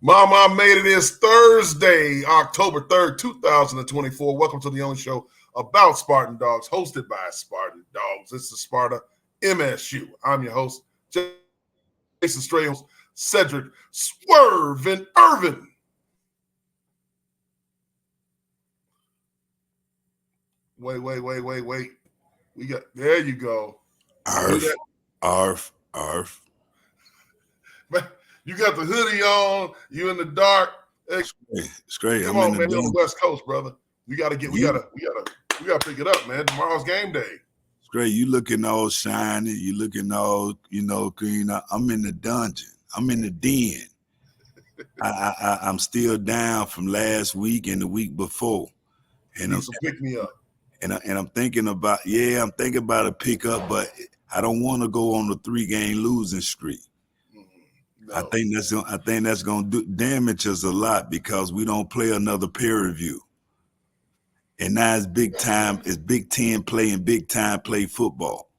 Mama, I made it. It's Thursday, October 3rd, 2024. Welcome to the only show about Spartan Dawgs, hosted by Spartan Dawgs. This is Sparta MSU. I'm your host, Jason Strayhorn, Sedrick, Swerve, and Irvin. Wait. We got, there you go. Arf. Man, you got the hoodie on, you in the dark. Hey, it's great. Come on, man. You're on the West Coast, brother. We gotta pick it up, man. Tomorrow's game day. It's great. You looking all shiny. You looking all, green. I'm in the dungeon. I'm in the den. I'm still down from last week and the week before. And I'm pick me up. And I'm thinking about a pickup, but I don't want to go on a 3-game losing streak. No. I think that's gonna damage us a lot because we don't play another peer review. And now it's Big Ten play and big time play football.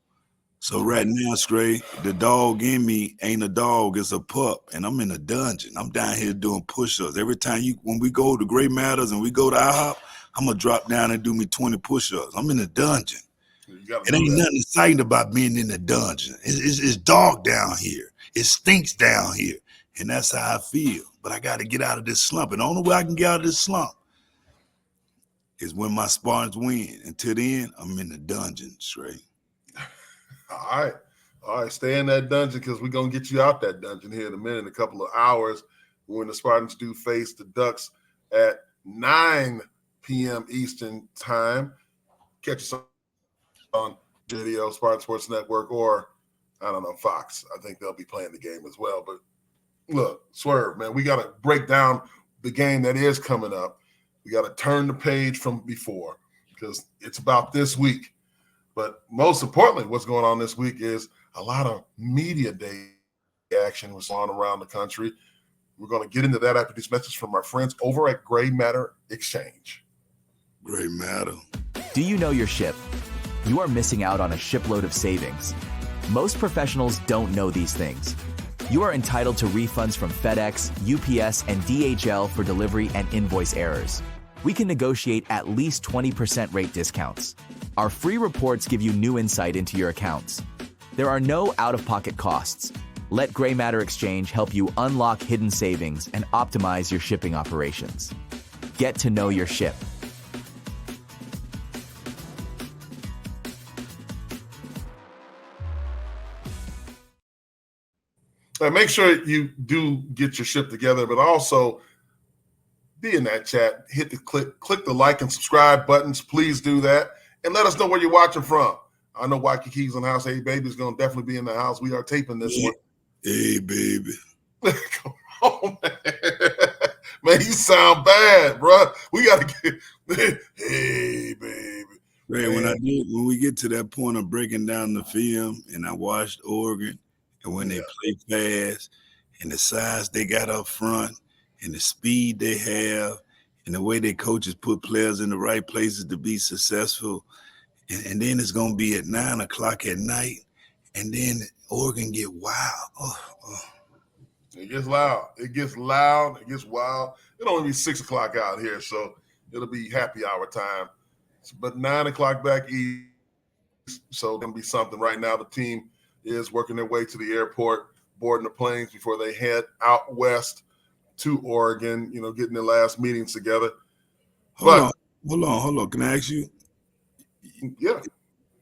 So right now, Stray, the dog in me ain't a dog, it's a pup. And I'm in a dungeon. I'm down here doing push-ups. Every time when we go to Gray Matters and we go to IHOP, I'm gonna drop down and do me 20 push-ups. I'm in a dungeon. It ain't nothing exciting about being in the dungeon. It's dark down here. It stinks down here. And that's how I feel. But I got to get out of this slump. And the only way I can get out of this slump is when my Spartans win. Until then, I'm in the dungeon, straight. All right. Stay in that dungeon because we're going to get you out that dungeon here in a minute, in a couple of hours, when the Spartans do face the Ducks at 9 p.m. Eastern time. Catch us on video, Spartan Sports Network, or I don't know, Fox. I think they'll be playing the game as well. But look, Swerve, man, we got to break down the game that is coming up. We got to turn the page from before because it's about this week. But most importantly, what's going on this week is a lot of media day action was on around the country. We're going to get into that after these messages from our friends over at Gray Matter Exchange. Gray Matter. Do you know your ship? You are missing out on a shipload of savings. Most professionals don't know these things. You are entitled to refunds from FedEx, UPS, and DHL for delivery and invoice errors. We can negotiate at least 20% rate discounts. Our free reports give you new insight into your accounts. There are no out-of-pocket costs. Let Gray Matter Exchange help you unlock hidden savings and optimize your shipping operations. Get to know your ship. Make sure you do get your ship together, but also be in that chat. Hit the click the like and subscribe buttons. Please do that. And let us know where you're watching from. I know Waikiki's in the house. Hey, baby's going to definitely be in the house. We are taping this one. Hey, baby. Come on, man. Man, you sound bad, bro. We got to get – hey, baby. Right, when we get to that point of breaking down the film and I watched Oregon, and when they play fast and the size they got up front and the speed they have and the way their coaches put players in the right places to be successful. And then it's going to be at 9 o'clock at night. And then Oregon get wild. It gets loud. It gets wild. It'll only be 6 o'clock out here, so it'll be happy hour time. But 9 o'clock back east, so it'll be something. Right now the team is working their way to the airport, boarding the planes before they head out west to Oregon, getting their last meetings together. Hold on. Can I ask you? Yeah.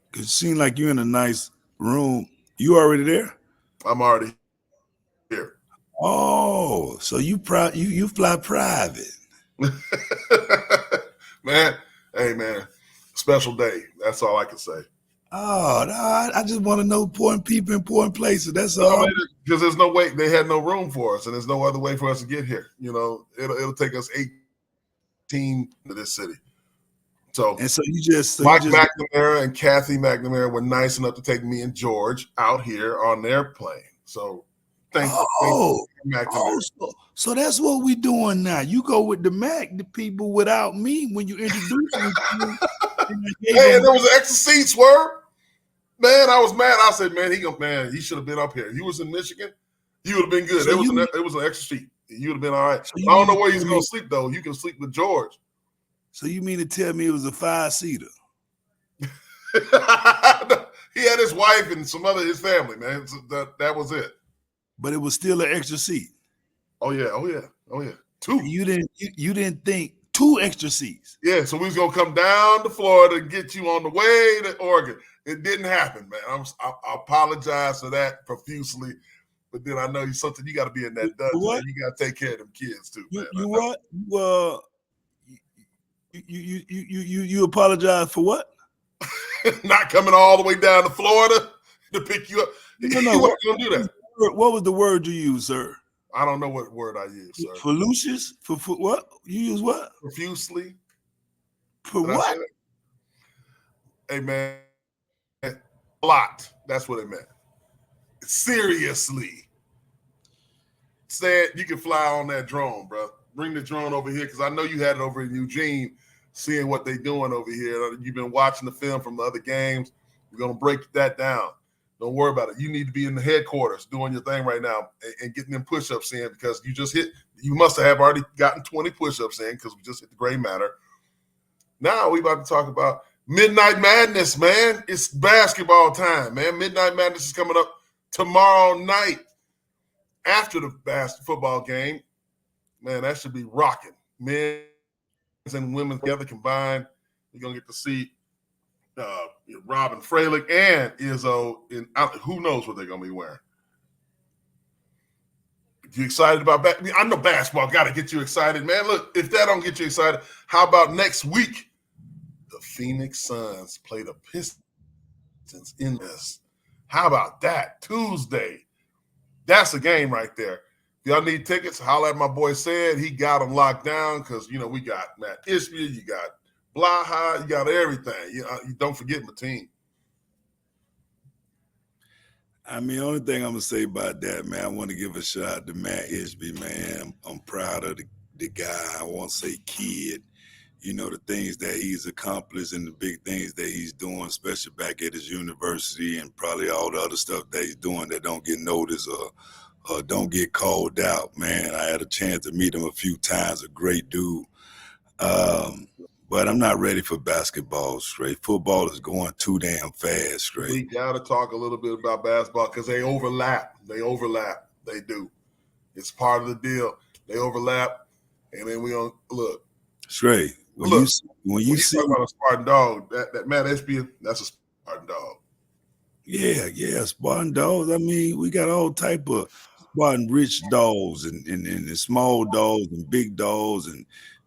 Because it seems like you're in a nice room. You already there? I'm already here. Oh, so you fly private. Man, hey, man, special day. That's all I can say. Oh, no, I just want to know important people, important places. That's all. Because there's no way, they had no room for us, and there's no other way for us to get here. It'll take us 18 to this city. So Mike McNamara and Kathy McNamara were nice enough to take me and George out here on their plane. So thank you, McNamara. So that's what we're doing now. You go with the people without me when you introduce me to me. Hey, there was an extra seat, Swerve. Man, I was mad. I said, he should have been up here. He was in Michigan. He would have been good. So it was an extra seat. You'd have been all right. So I don't know where he's going to sleep, though. You can sleep with George. So you mean to tell me it was a 5-seater? He had his wife and some other his family, man. So that was it. But it was still an extra seat. Oh yeah. 2. You didn't think 2 extra seats. Yeah, so we was gonna come down to Florida and get you on the way to Oregon. It didn't happen, man. I apologize for that profusely, but then I know you something you got to be in that dungeon. And you got to take care of them kids too, man. You what? Well, you apologize for what? Not coming all the way down to Florida to pick you up. No. You weren't gonna do that. What was the word you used, sir? I don't know what word I used, sir. For Lucius? For what? You use what? Profusely. For Did what? Hey, man. A lot. That's what it meant. Seriously. Said you can fly on that drone, bro. Bring the drone over here because I know you had it over in Eugene, seeing what they're doing over here. You've been watching the film from the other games. We're going to break that down. Don't worry about it. You need to be in the headquarters doing your thing right now and getting them push-ups in because you must have already gotten 20 push-ups in because we just hit the gray matter. Now we about to talk about Midnight Madness, man. It's basketball time, man. Midnight Madness is coming up tomorrow night after the football game. Man, that should be rocking. Men's and women together combined. You're going to get to see Robin Fralick and Izzo. Who knows what they're going to be wearing. You excited about basketball? I know basketball got to get you excited, man. Look, if that don't get you excited, how about next week? The Phoenix Suns play the Pistons in this. How about that? Tuesday. That's a game right there. If y'all need tickets, holler at my boy Said. He got them locked down because, we got Matt Ishbia, you got Blaha, you got everything. You don't forget my team. I mean, the only thing I'm going to say about that, man, I want to give a shout out to Matt Ishbia, man. I'm proud of the guy. I won't say kid. The things that he's accomplished and the big things that he's doing, especially back at his university and probably all the other stuff that he's doing that don't get noticed or don't get called out, man. I had a chance to meet him a few times, a great dude. But I'm not ready for basketball straight. Football is going too damn fast straight. We got to talk a little bit about basketball because they overlap. They do. It's part of the deal. They overlap. And then we don't look. Straight. When you see about a Spartan Dawg, that Matt Ishbia, that's a Spartan Dawg. Yeah, Spartan Dawgs. I mean, we got all type of Spartan rich dogs and small dogs and big dogs, and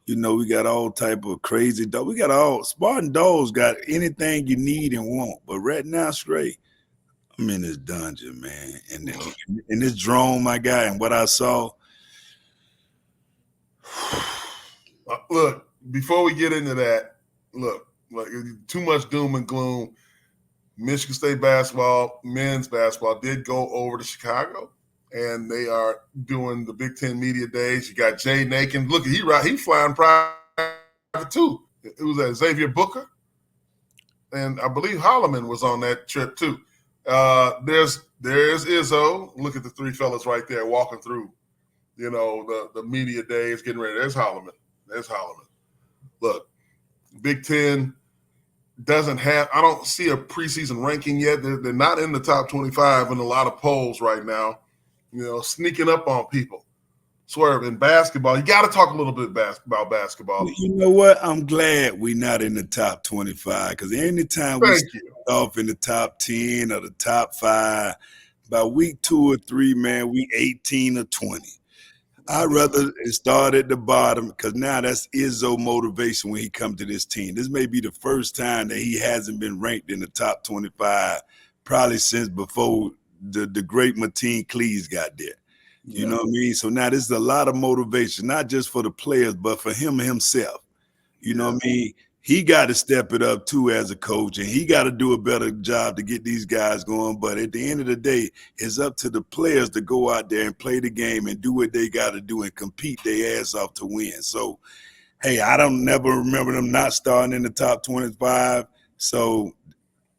we got all type of crazy dogs. We got all Spartan Dawgs got anything you need and want. But right now, straight, I'm in this dungeon, man, and in this drone, my guy, and what I saw. Look, before we get into that, look, too much doom and gloom. Michigan State basketball, men's basketball, did go over to Chicago, and they are doing the Big Ten Media Days. You got Jay Nakin. Look, he flying private too. It was at Xavier Booker, and I believe Holloman was on that trip too. There's Izzo. Look at the three fellas right there walking through, the media days, getting ready. There's Holloman. Look, Big Ten doesn't have – I don't see a preseason ranking yet. They're not in the top 25 in a lot of polls right now, sneaking up on people. Swerve, in basketball, you got to talk a little bit about basketball. You know what? I'm glad we're not in the top 25 because anytime we start off in the top 10 or the top 5, by week 2 or 3, man, we 18 or 20. I'd rather start at the bottom because now that's Izzo motivation when he comes to this team. This may be the first time that he hasn't been ranked in the top 25 probably since before the great Mateen Cleaves got there. You know what I mean? So now this is a lot of motivation, not just for the players, but for him himself. You know what I mean? He got to step it up too as a coach, and he got to do a better job to get these guys going. But at the end of the day, it's up to the players to go out there and play the game and do what they got to do and compete their ass off to win. So, hey, I don't never remember them not starting in the top 25. So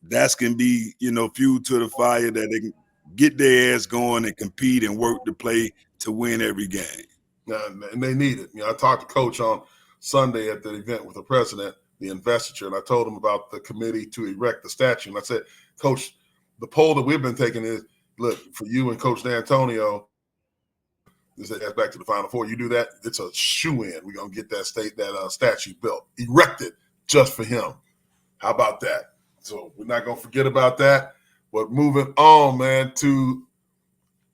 that's going to be, fuel to the fire that they can get their ass going and compete and work to play to win every game. And they need it. I talked to Coach on Sunday at the event with the president, the investiture, and I told him about the committee to erect the statue. And I said, Coach, the poll that we've been taking is, look, for you and Coach D'Antonio, that's back to the Final Four. You do that, it's a shoe-in. We're going to get that statue built, erected just for him. How about that? So we're not going to forget about that. But moving on, man, to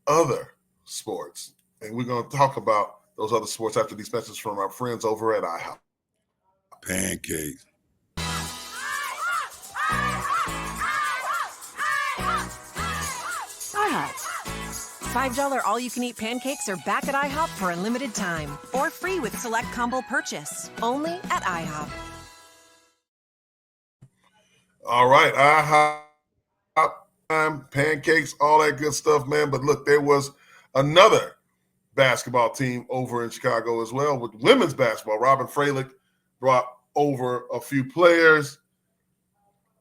other sports. And we're going to talk about those other sports after these messages from our friends over at IHOP. Pancakes. IHOP. $5 all-you-can-eat pancakes are back at IHOP for a limited time, or free with select combo purchase. Only at IHOP. All right, IHOP time, pancakes, all that good stuff, man. But look, there was another basketball team over in Chicago as well with women's basketball. Robin Freilich brought over a few players.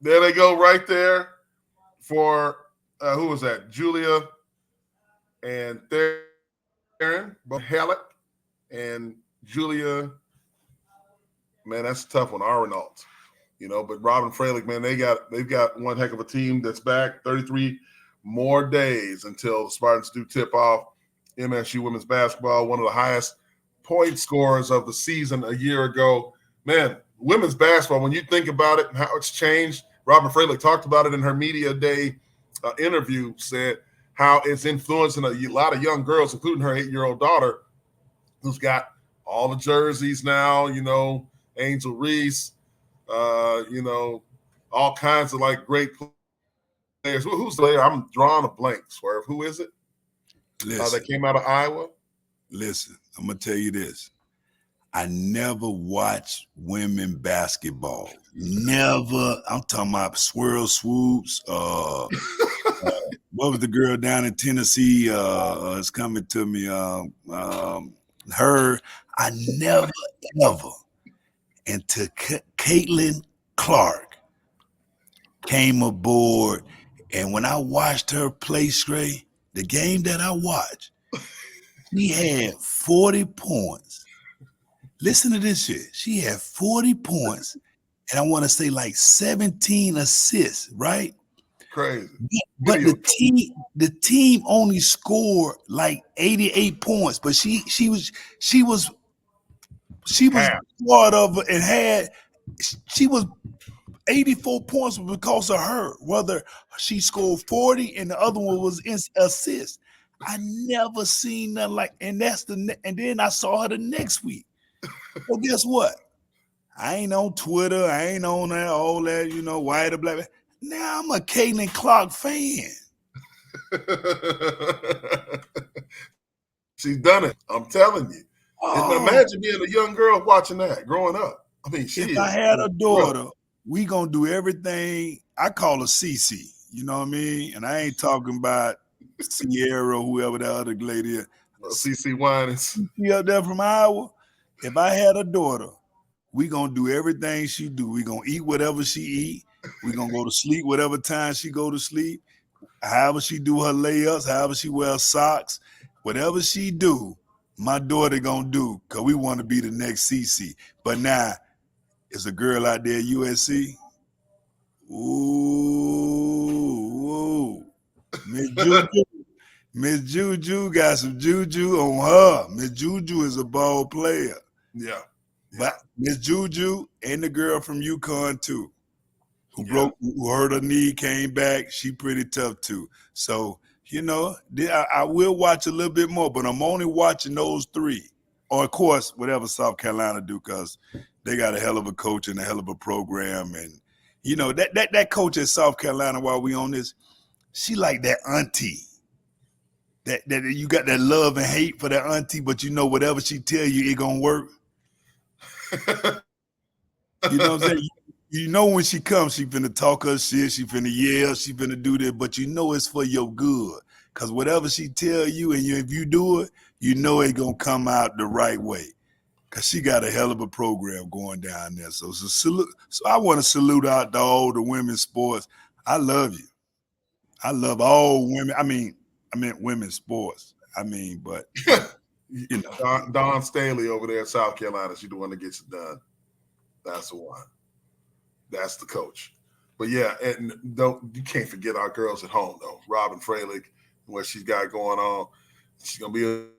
There they go right there for, who was that? Julia and Theron, Halleck and Julia. Man, that's a tough one. Arnault, but Robin Freilich, man, they've got one heck of a team that's back. 33 more days until the Spartans do tip off MSU women's basketball, one of the highest point scorers of the season a year ago. Man, women's basketball, when you think about it and how it's changed, Robin Freilich talked about it in her media day interview, said how it's influencing a lot of young girls, including her 8-year-old daughter, who's got all the jerseys now, Angel Reese, all kinds of great players. Who's the player? I'm drawing a blank, Swerve. Who is it? That came out of Iowa? Listen, I'm going to tell you this. I never watched women basketball. Never. I'm talking about swirl swoops. What was the girl down in Tennessee? It's coming to me. Her. I never, ever. Until Caitlin Clark came aboard. And when I watched her play straight, the game that I watched, she had 40 points. Listen to this shit. She had 40 points, and I want to say 17 assists, right? Crazy. But the team only scored 88 points, but she was part of it and she was 84 points because of her, whether she scored 40 and the other one was assist. I never seen nothing and then I saw her the next week. Well, guess what? I ain't on Twitter. I ain't on all that, white or black. Now I'm a Caitlin Clark fan. She's done it. I'm telling you. Oh. Imagine being a young girl watching that growing up. I mean, if I had a daughter, we gonna do everything. I call her Cece. You know what I mean? And I ain't talking about Sierra, whoever the other lady is. Cece Winans. She up there from Iowa. If I had a daughter, we gonna do everything she do. We gonna eat whatever she eat. We gonna go to sleep whatever time she go to sleep. However she do her layups, however she wears socks, whatever she do, my daughter gonna do, because we want to be the next CC. But now, is a girl out there at USC? Ooh. Miss Juju got some juju on her. Miss Juju is a ball player. Yeah. But Miss Juju and the girl from UConn too, who hurt her knee, came back. She pretty tough too. So, I will watch a little bit more, but I'm only watching those three. Or, of course, whatever South Carolina do, because they got a hell of a coach and a hell of a program. And, that coach at South Carolina, while we on this, she like that auntie. That you got that love and hate for that auntie, but whatever she tell you, it gonna work. You know what I'm saying? When she comes, she finna talk her shit, she finna yell, she finna do that, but it's for your good. Because whatever she tell you, and if you do it, it gonna come out the right way. Because she got a hell of a program going down there. So I want to salute out to all the women's sports. I love you. I love all women. I meant women's sports. But Don Staley over there in South Carolina, she's the one that gets it done. That's the one. That's the coach. But yeah, and you can't forget our girls at home though. Robin Freilich, what she's got going on. She's gonna be in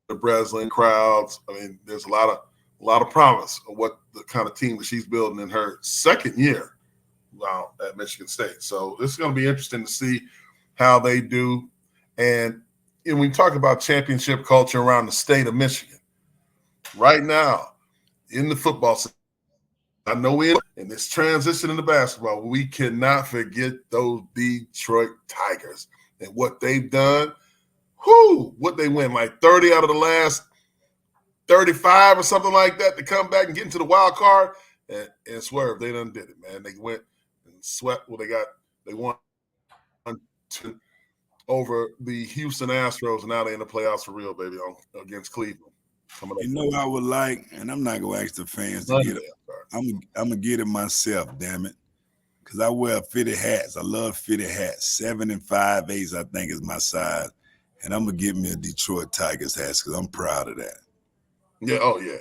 the Breslin crowds. I mean, there's a lot of promise of what the kind of team that she's building in her second year at Michigan State. So this is gonna be interesting to see how they do. And we talk about championship culture around the state of Michigan. Right now, in the football system, I know in this transition into basketball, we cannot forget those Detroit Tigers and what they've done. What they win, like 30 out of the last 35 or something like that to come back and get into the wild card and swerve. They done did it, man. They went and swept. Well, they won over the Houston Astros, and now they're in the playoffs for real, baby, against Cleveland. You know, I would like, and I'm not gonna ask the fans to get it. I'm gonna get it myself, damn it, because I wear fitted hats. I love fitted hats. 7 5/8, I think, is my size, and I'm gonna get me a Detroit Tigers hat because I'm proud of that. Yeah. Oh yeah.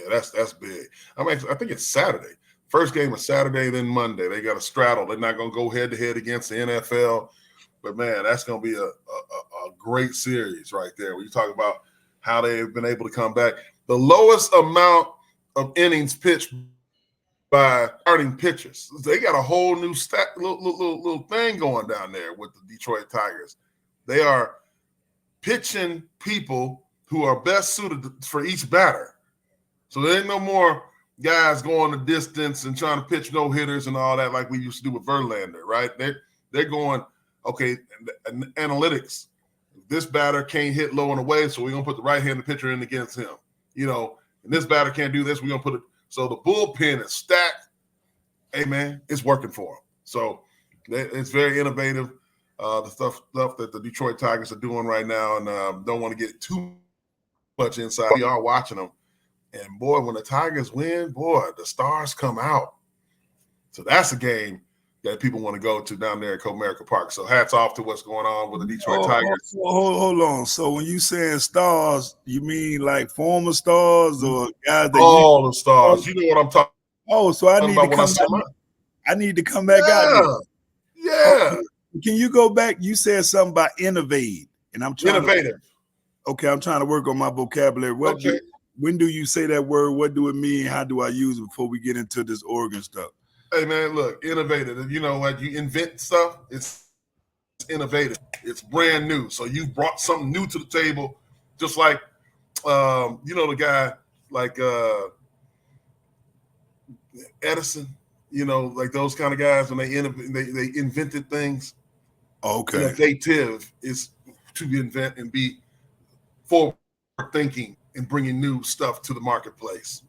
That's big. I think it's Saturday. First game is Saturday, then Monday. They got a straddle. They're not gonna go head to head against the NFL. But, man, that's going to be a great series right there. When you talk about how they've been able to come back. The lowest amount of innings pitched by starting pitchers. They got a whole new little thing going down there with the Detroit Tigers. They are pitching people who are best suited for each batter. So there ain't no more guys going the distance and trying to pitch no-hitters and all that like we used to do with Verlander, right? They're going – okay, analytics. This batter can't hit low and away, so we're going to put the right-handed pitcher in against him. You know, and this batter can't do this, we're going to put it. So the bullpen is stacked. Hey, man, it's working for them. So it's very innovative, the stuff that the Detroit Tigers are doing right now, and don't want to get too much inside. We are watching them. And, boy, when the Tigers win, boy, the stars come out. So that's a game that people want to go to down there at Comerica Park. So hats off to what's going on with the Detroit Tigers. Hold on. So when you saying stars, you mean like former stars or guys that all the stars? You know what I'm talking about. Oh, so I need to come back. I need to come back out. Yeah. Can you go back? You said something about innovate, and I'm trying innovative. I'm trying to work on my vocabulary. When do you say that word? What do it mean? How do I use it before we get into this Oregon stuff? Hey, man, look, innovative. You know, like you invent stuff, it's innovative. It's brand new. So you brought something new to the table, just like, you know, the guy like Edison, you know, like those kind of guys when they invented things. Okay. Innovative is to invent and be forward thinking and bringing new stuff to the marketplace.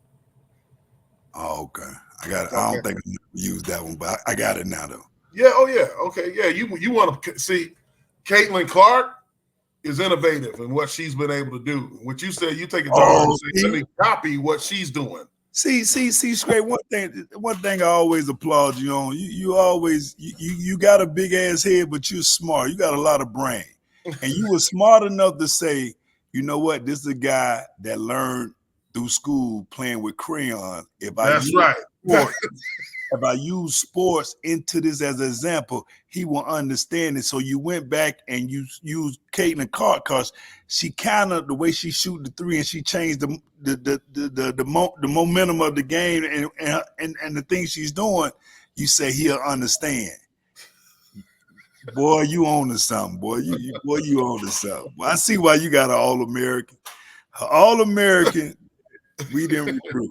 Oh, okay. I don't think I used that one, but I got it now, though. Yeah. Oh, yeah. Okay. Yeah. You want to see Caitlin Clark is innovative in what she's been able to do. What you said, you take it and say, let me copy what she's doing. See, Straight. One thing I always applaud you on. You got a big ass head, but you're smart. You got a lot of brain, and you were smart enough to say, you know what, this is a guy that learned through school playing with crayons. If I use sports into this as an example, he will understand it. So you went back and you used Caitlin Clark because she kind of the way she shoot the three and she changed the momentum of the game and the things she's doing. You say he'll understand. Boy, you own to something, boy. You own to something. Well, I see why you got an All-American. All-American, we didn't recruit.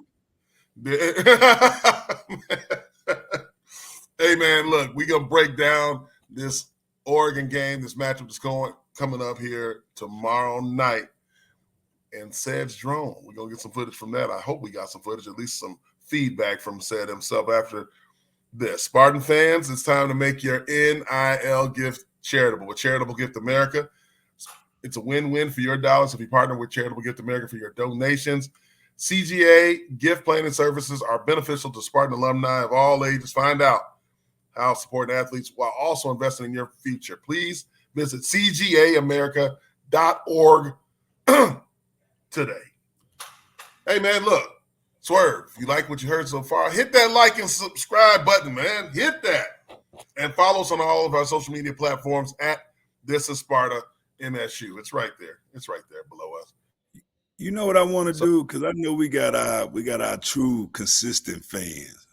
Hey, man, look, we're going to break down this Oregon game, this matchup that's coming up here tomorrow night. And Sed's drone. We're going to get some footage from that. I hope we got some footage, at least some feedback from Sed himself after this. Spartan fans, it's time to make your NIL gift charitable with Charitable Gift America. It's a win-win for your dollars if you partner with Charitable Gift America for your donations. CGA gift planning services are beneficial to Spartan alumni of all ages. Find out how supporting athletes while also investing in your future. Please visit cgaamerica.org today. Hey, man, look, Swerve, if you like what you heard so far, hit that like and subscribe button, man. Hit that. And follow us on all of our social media platforms at This Is Sparta MSU. It's right there. It's right there below us. You know what I want to do? Because I know we got our true consistent fans.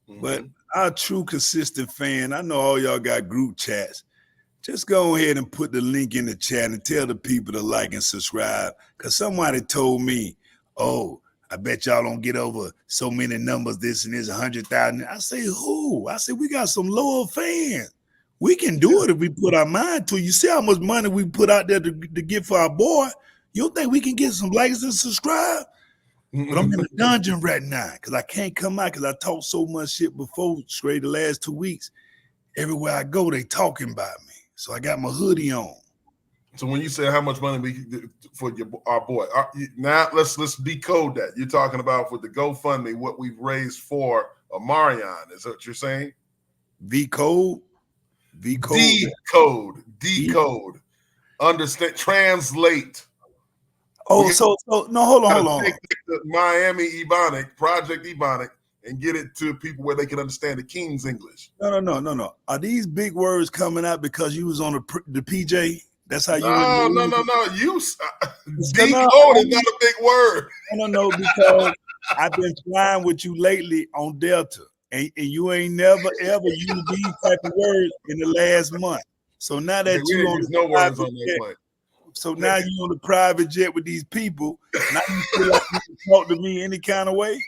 Mm-hmm. But our true consistent fan, I know all y'all got group chats. Just go ahead and put the link in the chat and tell the people to like and subscribe. Because somebody told me, oh, I bet y'all don't get over so many numbers, this and this, 100,000. I say, who? I say, we got some loyal fans. We can do it if we put our mind to it. You see how much money we put out there to get for our boy? You don't think we can get some likes and subscribe? But I'm in the dungeon right now because I can't come out because I talked so much shit before, straight the last 2 weeks. Everywhere I go, they talking about me. So I got my hoodie on. So when you say how much money we do for our boy, now let's decode that. You're talking about for the GoFundMe, what we've raised for Omarion. Is that what you're saying? Decode. Understand, translate. Oh, so no, hold on. Take the Miami Ebonic, Project Ebonic, and get it to people where they can understand the King's English. No. Are these big words coming out because you was on the PJ? That's how you. No. You decode is not a big word. No, because I've been flying with you lately on Delta, and you ain't never ever used these type of words in the last month. So now that you on no words on that plane. So now you on the private jet with these people. Now you feel like you can talk to me any kind of way.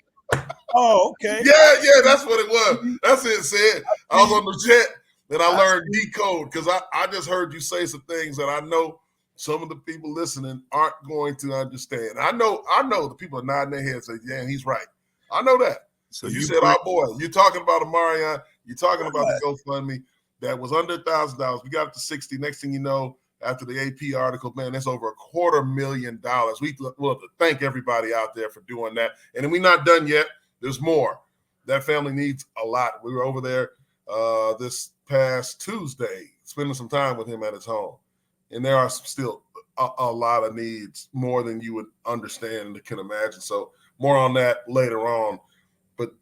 Oh, okay. Yeah, that's what it was. That's it, said. I was on the jet and I learned decode because I just heard you say some things that I know some of the people listening aren't going to understand. I know the people are nodding their heads saying, yeah, he's right. I know that. So you said, our boy, you're talking about Omarion, you're talking about the GoFundMe that was under $1,000. We got it to 60. Next thing you know, after the AP article, man, that's over $250,000. We love to thank everybody out there for doing that. And then we're not done yet. There's more. That family needs a lot. We were over there this past Tuesday, spending some time with him at his home. And there are still a lot of needs, more than you would understand and can imagine. So more on that later on. But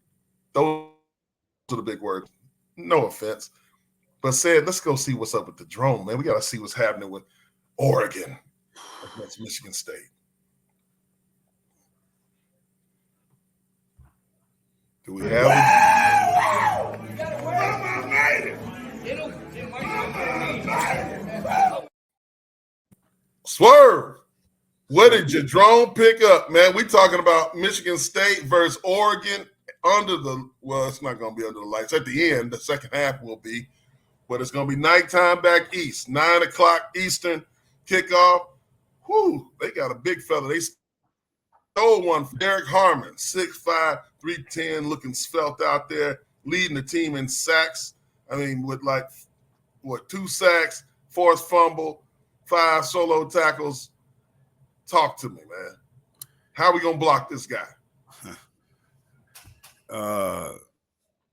those are the big words. No offense. But said, let's go see what's up with the drone, man. We got to see what's happening with Oregon against Michigan State. Do we have it? Swerve, what did your drone pick up, man? We talking about Michigan State versus Oregon it's not going to be under the lights. At the end, the second half will be. But it's going to be nighttime back east, 9 o'clock Eastern kickoff. Whew, they got a big fella. They stole one from Derek Harmon, 6'5", 310, looking svelte out there, leading the team in sacks. I mean, with 2 sacks, forced fumble, 5 solo tackles. Talk to me, man. How are we going to block this guy?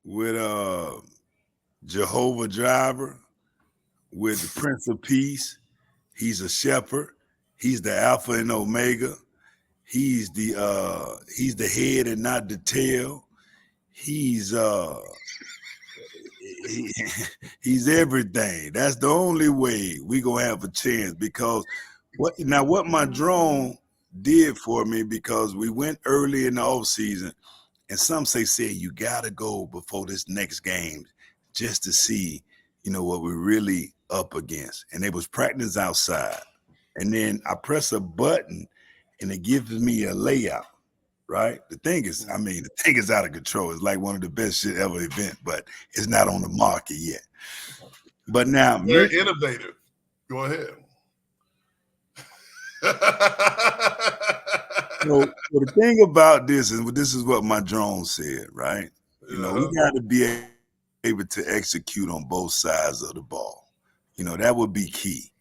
With Jehovah Driver, with the Prince of Peace. He's a shepherd. He's the Alpha and Omega. He's the head and not the tail. He's everything. That's the only way we gonna have a chance, because what my drone did for me, because we went early in the offseason, and some said you gotta go before this next game just to see, what we're really up against. And they was practice outside. And then I press a button and it gives me a layout, right? The thing is out of control. It's like one of the best shit ever event, but it's not on the market yet. But now very innovative. Go ahead. So the thing about this is what my drone said, right? We got to be able to execute on both sides of the ball. That would be key.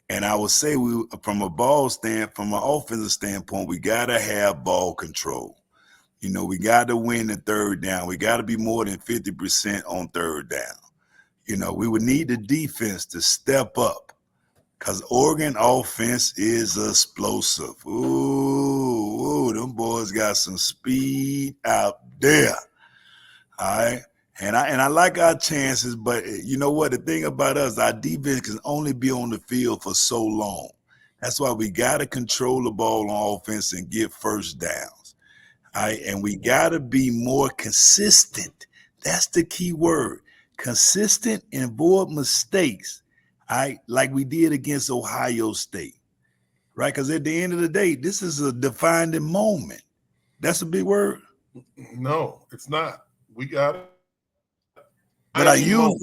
And I would say from an offensive standpoint, we got to have ball control. We got to win the third down. We got to be more than 50% on third down. We would need the defense to step up, because Oregon offense is explosive. Ooh. Oh, them boys got some speed out there. All right. And I like our chances, but you know what? The thing about us, our defense can only be on the field for so long. That's why we got to control the ball on offense and get first downs. All right. And we got to be more consistent. That's the key word. Consistent and avoid mistakes. All right. Like we did against Ohio State. Right? Because at the end of the day, this is a defining moment. That's a big word. No, it's not. We got it. But I used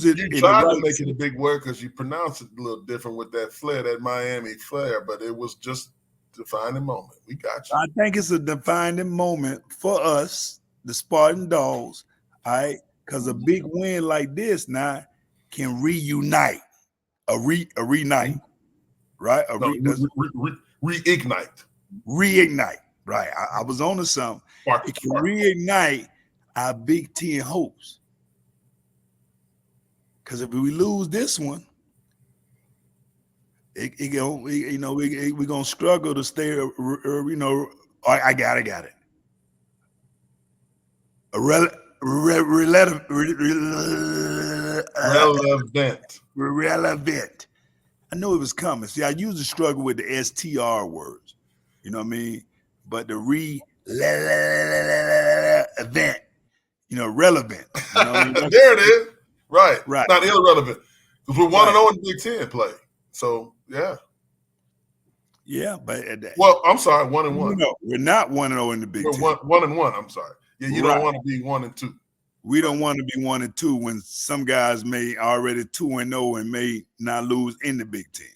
it. You tried to make it a big word because you pronounce it a little different with that flair, that Miami flair, but it was just a defining moment. We got you. I think it's a defining moment for us, the Spartan Dawgs, all right? Because a big win like this now can reunite, reunite, right? Reignite. Reignite, right? I was on to something. It can reignite our Big Ten hopes. Because if we lose this one, we're gonna struggle to stay. I got it. Relevant. I knew it was coming. See, I usually struggle with the STR words. You know what I mean? But the event, relevant. You know what I mean? There it is. Right. Not irrelevant. Because we're 1-0 in Big Ten play. So, yeah. Yeah, but well, I'm sorry, 1-1. No, we're not 1-0 in the Big Ten. 1-1. I'm sorry. Yeah, you don't want to be 1-2. We don't want to be 1-2 when some guys may already 2-0 and may not lose in the Big Ten.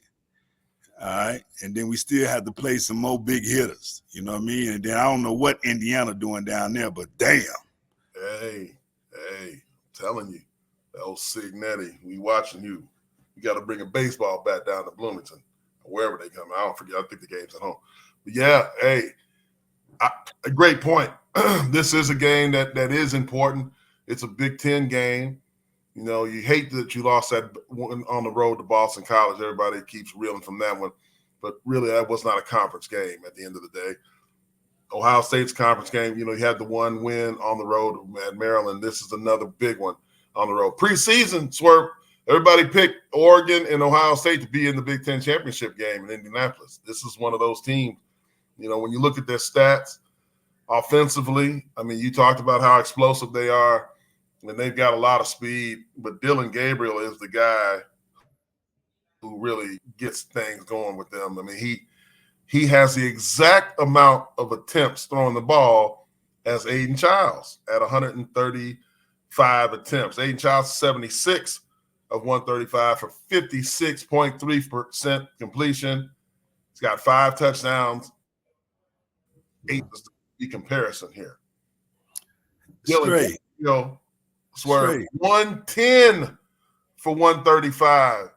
All right, and then we still have to play some more big hitters. You know what I mean? And then I don't know what Indiana doing down there, but damn. Hey, I'm telling you, that old Signetti, we watching you. You got to bring a baseball bat down to Bloomington, wherever they come. I don't forget. I think the game's at home. But yeah, a great point. This is a game that is important. It's a Big Ten game. You know, you hate that you lost that one on the road to Boston College. Everybody keeps reeling from that one. But really, that was not a conference game at the end of the day. Ohio State's conference game, you had the one win on the road at Maryland. This is another big one on the road. Preseason, Swerve, everybody picked Oregon and Ohio State to be in the Big Ten championship game in Indianapolis. This is one of those teams, when you look at their stats offensively, I mean, you talked about how explosive they are, and they've got a lot of speed, but Dylan Gabriel is the guy who really gets things going with them. I mean, he has the exact amount of attempts throwing the ball as Aiden Childs at 135 attempts. Aiden Childs 76 of 135 for 56.3% completion. He's got 5 touchdowns. 8 is the comparison here. Dylan Gabriel, Swerve, 110 for 135.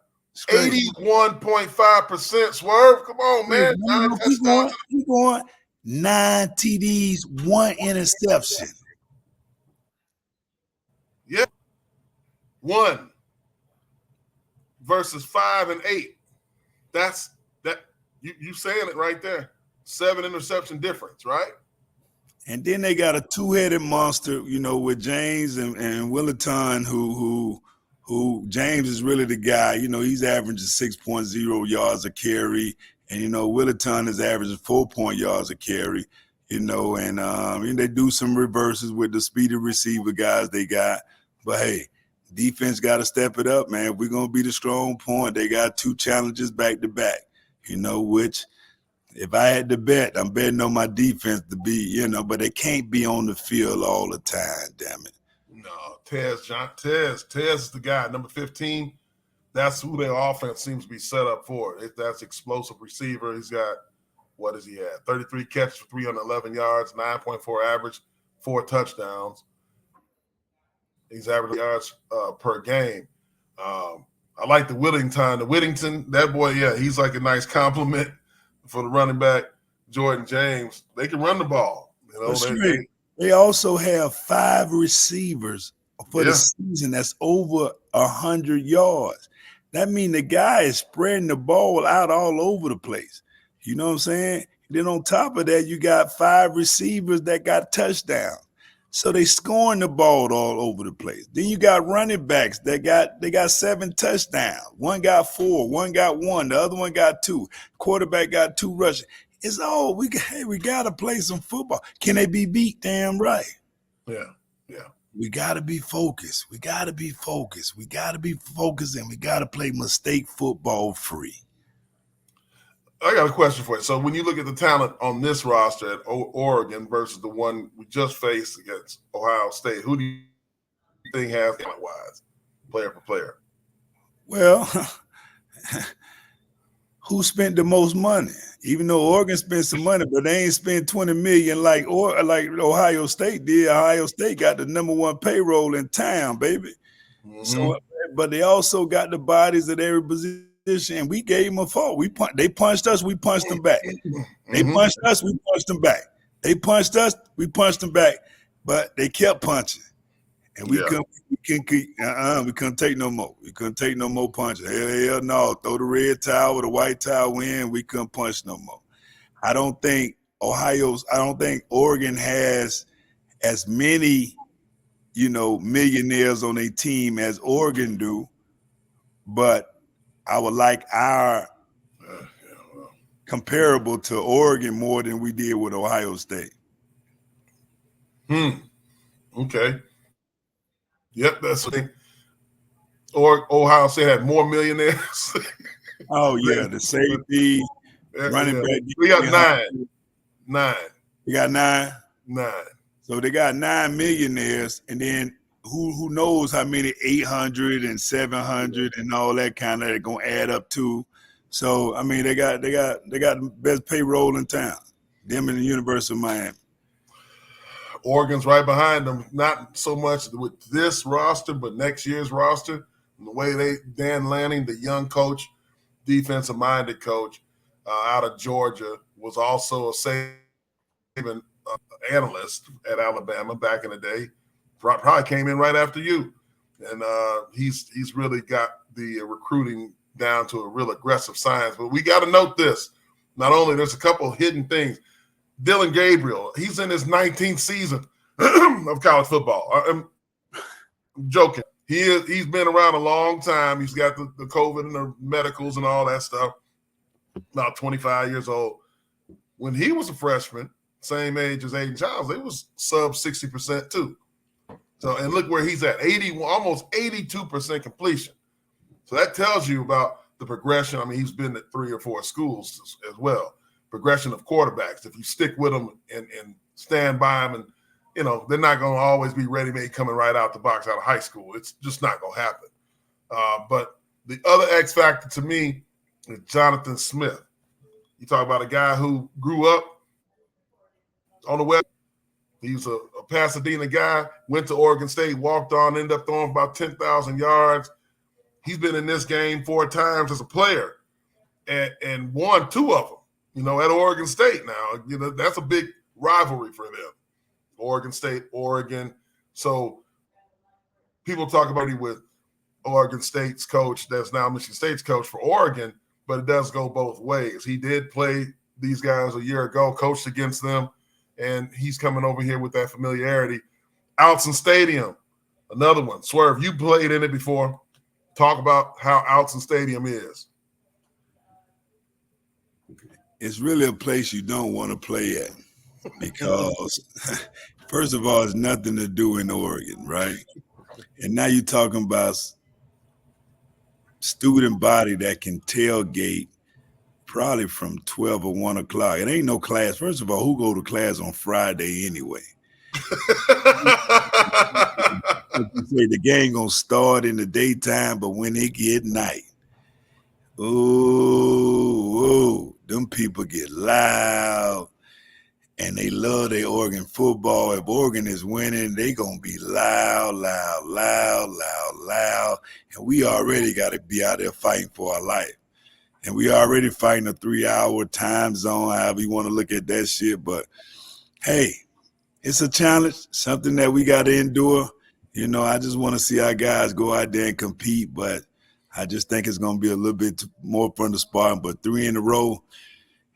81.5%. Swerve, come on, man. Keep going. 9 TDs, 1 interception. Yeah. 1 versus 5 and 8. That's that. You saying it right there. 7 interception difference, right? And then they got a 2-headed monster, with James and Willerton, who James is really the guy. He's averaging 6.0 yards a carry, and Willerton is averaging 4 yards a carry. And they do some reverses with the speedy receiver guys they got. But hey, defense got to step it up, man. If we're gonna be the strong point, they got 2 challenges back to back. Which. If I had to bet, I'm betting on my defense to be, but they can't be on the field all the time, damn it. No, Tez is the guy, number 15. That's who their offense seems to be set up for. That's explosive receiver. He's got, what does he have? 33 catches for 311 yards, 9.4 average, 4 touchdowns. He's averaging yards per game. I like the Whittington. That boy, yeah, he's like a nice compliment for the running back, Jordan James. They can run the ball. They also have 5 receivers for the season that's over 100 yards. That means the guy is spreading the ball out all over the place. You know what I'm saying? Then on top of that, you got 5 receivers that got touchdowns. So they scoring the ball all over the place. Then you got running backs that got 7 touchdowns. One got 4, one got 1, the other one got 2. Quarterback got 2 rushes. It's all we gotta play some football. Can they be beat? Damn right. Yeah. We gotta be focused. We gotta be focused. We gotta be focused, and we gotta play mistake football free. I got a question for you. So when you look at the talent on this roster at Oregon versus the one we just faced against Ohio State, who do you think has talent-wise, player for player? Well, who spent the most money? Even though Oregon spent some money, but they ain't spent $20 million like Ohio State did. Ohio State got the #1 payroll in town, baby. Mm-hmm. So, but they also got the bodies at every position. And we gave them a fault. They punched us, we punched them back. They punched us, we punched them back. They punched us, we punched them back. But they kept punching, and we couldn't take no more. We couldn't take no more punching. Hell no! Throw the red towel or the white towel in. We couldn't punch no more. I don't think Oregon has as many, millionaires on their team as Oregon do, but I would like our comparable to Oregon more than we did with Ohio State. Okay. Yep, that's the thing. Or Ohio State had more millionaires. Oh, yeah, the safety, running back. We got 9. We got 9? 9. So they got 9 millionaires, and then who knows how many 800 and 700 and all that kind of going to add up to. So I mean, they got the best payroll in town. Them and the University of Miami. Oregon's right behind them. Not so much with this roster, but next year's roster. And the way Dan Lanning, the young coach, defensive-minded coach out of Georgia, was also a saving analyst at Alabama back in the day. Probably came in right after you, and he's really got the recruiting down to a real aggressive science. But we got to note this: not only there's a couple of hidden things. Dylan Gabriel, he's in his 19th season of college football. I'm joking. He's been around a long time. He's got the COVID and the medicals and all that stuff. About 25 years old. When he was a freshman, same age as Aiden Childs, they was sub 60% too. So, and look where he's at, almost 82% completion. So that tells you about the progression. I mean, he's been at 3 or 4 schools as well. Progression of quarterbacks. If you stick with them and stand by them, and they're not going to always be ready-made coming right out the box out of high school. It's just not going to happen. But the other X factor to me is Jonathan Smith. You talk about a guy who grew up on the West. He's a Pasadena guy, went to Oregon State, walked on, ended up throwing about 10,000 yards. He's been in this game 4 times as a player and won 2 of them, at Oregon State now. That's a big rivalry for them. Oregon State, Oregon. So people talk about it with Oregon State's coach that's now Michigan State's coach for Oregon, but it does go both ways. He did play these guys a year ago, coached against them, and he's coming over here with that familiarity. Outson Stadium, another one. Swerve, you played in it before. Talk about how Outson Stadium is. It's really a place you don't want to play at because, first of all, it's nothing to do in Oregon, right? And now you're talking about student body that can tailgate probably from 12 or 1 o'clock. It ain't no class. First of all, who go to class on Friday anyway? Say the game gonna start in the daytime, but when it get night, them people get loud, and they love their Oregon football. If Oregon is winning, they gonna be loud, loud, loud, loud, loud, and we already got to be out there fighting for our life. And we already fighting a 3-hour time zone, however you want to look at that shit. But, hey, it's a challenge, something that we got to endure. I just want to see our guys go out there and compete, but I just think it's going to be a little bit more from the Spartan. But 3 in a row,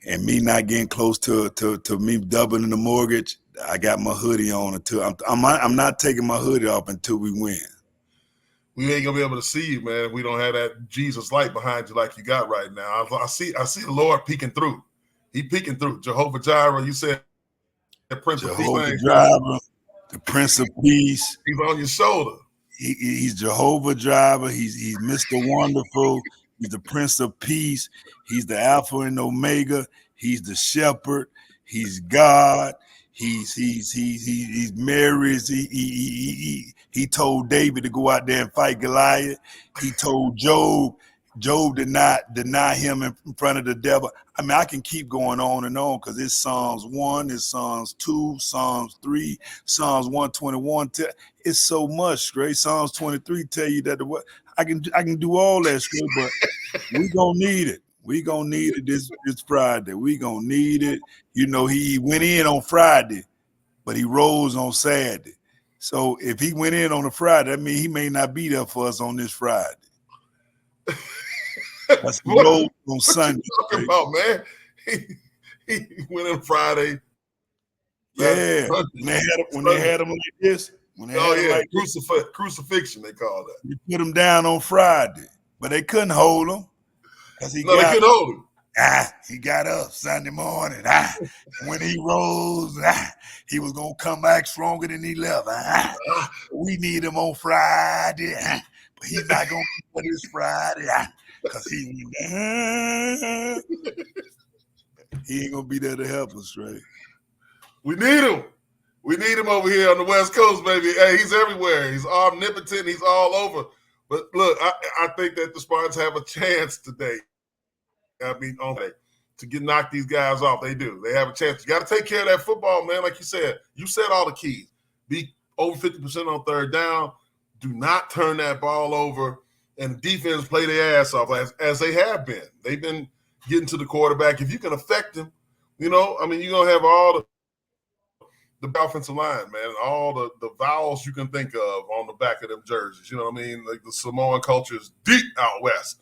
and me not getting close to me doubling the mortgage, I got my hoodie on until I'm not taking my hoodie off until we win. We ain't gonna be able to see you, man, if we don't have that Jesus light behind you like you got right now. I see the Lord peeking through. He peeking through. Jehovah Jireh, you said the Prince of Peace. Jehovah Jireh, the Prince of Peace. He's on your shoulder. He's Jehovah Jireh. He's Mr. Wonderful. He's the Prince of Peace. He's the Alpha and Omega. He's the Shepherd. He's God. He's Mary. He told David to go out there and fight Goliath. He told Job did not deny him in front of the devil. I mean, I can keep going on and on because it's Psalms 1, it's Psalms 2, Psalms 3, Psalms 121. It's so much, Stray. Psalms 23 tell you that I can do all that, Stray, but we gonna need it. We gonna need it this Friday. We gonna need it. You know, he went in on Friday, but he rose on Saturday. So if he went in on a Friday, that means he may not be there for us on this Friday. That's what on Sunday. What you talking about, man? He went in Friday. Yeah, when they had him like this. Like crucifixion, they call that. You put him down on Friday, but they couldn't hold him. They couldn't hold him. He got up Sunday morning. When he rose, he was going to come back stronger than he left. We need him on Friday, but he's not going to be for this Friday because he ain't going to be there to help us, right? We need him. We need him over here on the West Coast, baby. Hey, he's everywhere. He's omnipotent. He's all over. But look, I think that the Spartans have a chance today. To knock these guys off. They do. They have a chance. You got to take care of that football, man. Like you said all the keys. Be over 50% on third down. Do not turn that ball over. And the defense play their ass off as they have been. They've been getting to the quarterback. If you can affect them, you're going to have all the offensive line, man, all the vowels you can think of on the back of them jerseys. You know what I mean? Like the Samoan culture is deep out west.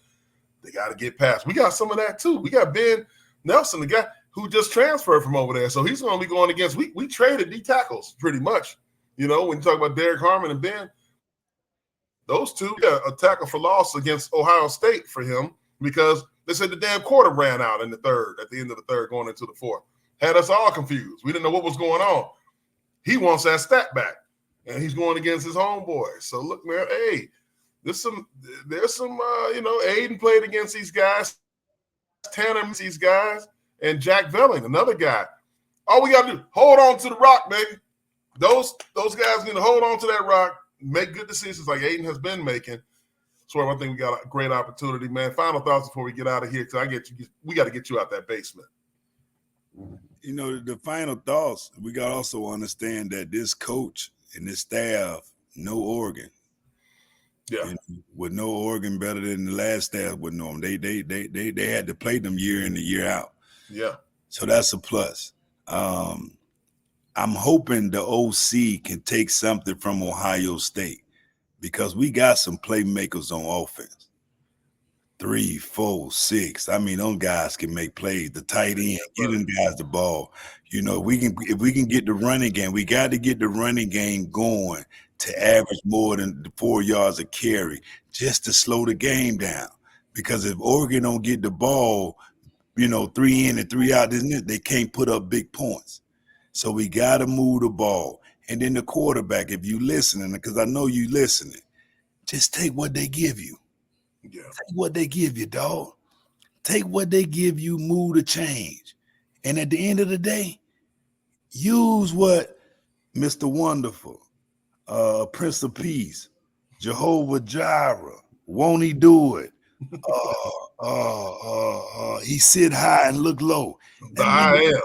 They got to get past. We got some of that too. We got Ben Nelson, the guy who just transferred from over there. So he's going to be going against, we traded D tackles pretty much. When you talk about Derek Harmon and Ben, those two got a tackle for loss against Ohio State for him because they said the damn quarter ran out in the third, at the end of the third, going into the fourth. Had us all confused. We didn't know what was going on. He wants that stat back, and he's going against his homeboys. So look, man, hey, there's some, Aiden played against these guys, Tanner against these guys, and Jack Velling, another guy. All we got to do, hold on to the rock, baby. Those guys need to hold on to that rock, make good decisions like Aiden has been making. So I think we got a great opportunity, man. Final thoughts before we get out of here, because we got to get you out that basement. The final thoughts, we got to also understand that this coach and this staff know Oregon. Yeah. Would know Oregon better than the last staff would know them. They had to play them year in and year out. Yeah. So that's a plus. I'm hoping the OC can take something from Ohio State because we got some playmakers on offense. 3, 4, 6. I mean, those guys can make plays. The tight end, get them guys the ball. If we can get the running game, we got to get the running game going to average more than 4 yards a carry just to slow the game down. Because if Oregon don't get the ball, 3 in and 3 out, they can't put up big points. So we got to move the ball. And then the quarterback, if you listening, because I know you listening, just take what they give you. Yeah. Take what they give you, dog. Take what they give you, move the change. And at the end of the day, use what Mr. Wonderful, Prince of Peace, Jehovah Jireh, won't he do it? He sit high and look low. I am.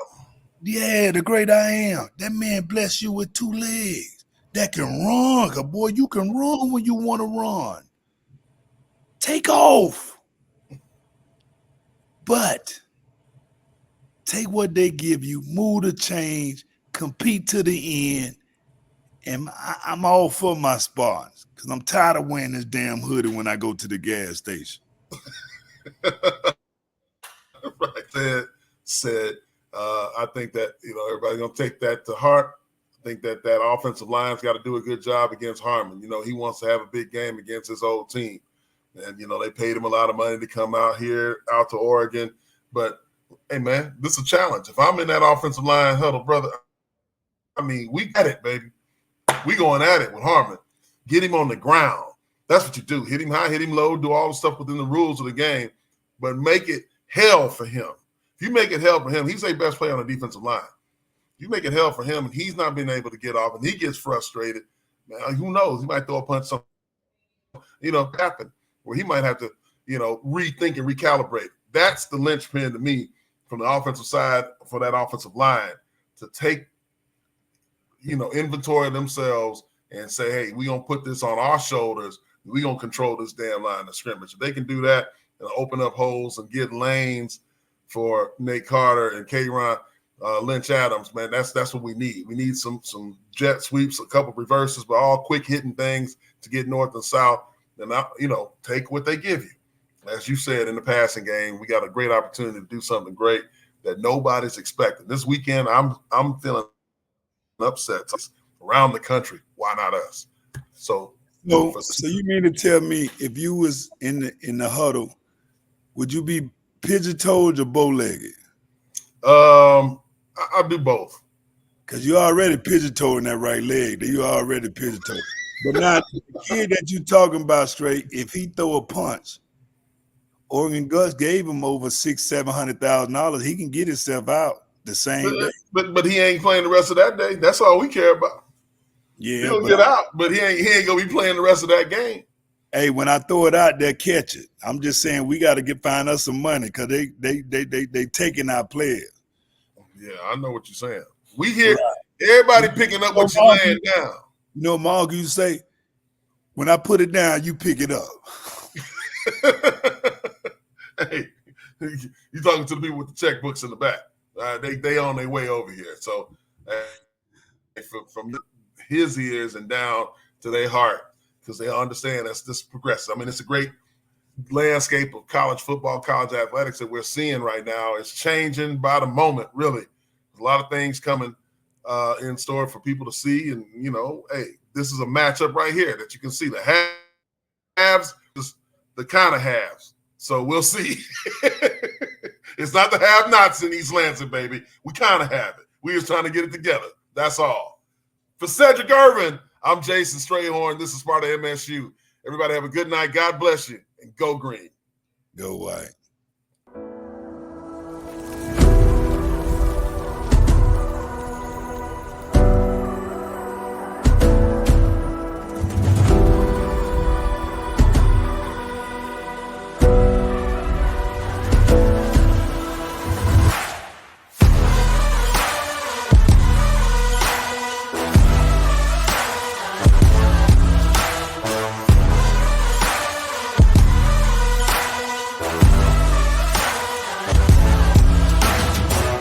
Yeah, the great I am. That man bless you with 2 legs that can run. Cause boy, you can run when you want to run. Take off. But take what they give you, move the change, compete to the end. And I'm all for my Spartans because I'm tired of wearing this damn hoodie when I go to the gas station. Right. said. I think that, everybody's going to take that to heart. I think that offensive line's got to do a good job against Harmon. He wants to have a big game against his old team. And, they paid him a lot of money to come out to Oregon. But, hey, man, this is a challenge. If I'm in that offensive line huddle, brother, we got it, baby. We going at it with Harmon. Get him on the ground. That's what you do. Hit him high, hit him low, do all the stuff within the rules of the game, but make it hell for him. If you make it hell for him, he's their best player on the defensive line. If you make it hell for him and he's not being able to get off and he gets frustrated, man, who knows? He might throw a punch, something, happen where he might have to, rethink and recalibrate. That's the linchpin to me from the offensive side for that offensive line to take, inventory of themselves and say, hey, we're going to put this on our shoulders. We're going to control this damn line of scrimmage. If they can do that and open up holes and get lanes for Nate Carter and K-Ron Lynch Adams, man, that's what we need. We need some jet sweeps, a couple reverses, but all quick hitting things to get north and south and, take what they give you. As you said in the passing game, we got a great opportunity to do something great that nobody's expecting. This weekend, I'm feeling upset around the country. Why not us? So you mean to tell me if you was in the huddle, would you be pigeon-toed or bow-legged? I'll do both. Because you already pigeon-toed in that right leg. You already pigeon-toed. But now the kid that you talking about, Stray, if he throw a punch, Oregon Gus gave him over $600,000-$700,000. He can get himself out the same day. But he ain't playing the rest of that day. That's all we care about. Yeah, he'll get out, but he ain't gonna be playing the rest of that game. Hey, when I throw it out there, catch it. I'm just saying we got to find us some money because they taking our players. Yeah, I know what you're saying. We hear everybody picking up what you're laying down. Mark, you say, when I put it down, you pick it up. Hey, you're talking to the people with the checkbooks in the back. They on their way over here. So from his ears and down to their heart, because they understand that's this progressive. It's a great landscape of college football, college athletics that we're seeing right now. It's changing by the moment, really. There's a lot of things coming in store for people to see. And, hey, this is a matchup right here that you can see. The halves, the kind of halves. So we'll see. It's not the have-nots in East Lansing, baby. We kind of have it. We just trying to get it together. That's all. For Sedrick Irvin, I'm Jason Strayhorn. This is Spartan MSU. Everybody have a good night. God bless you. And go green. Go white.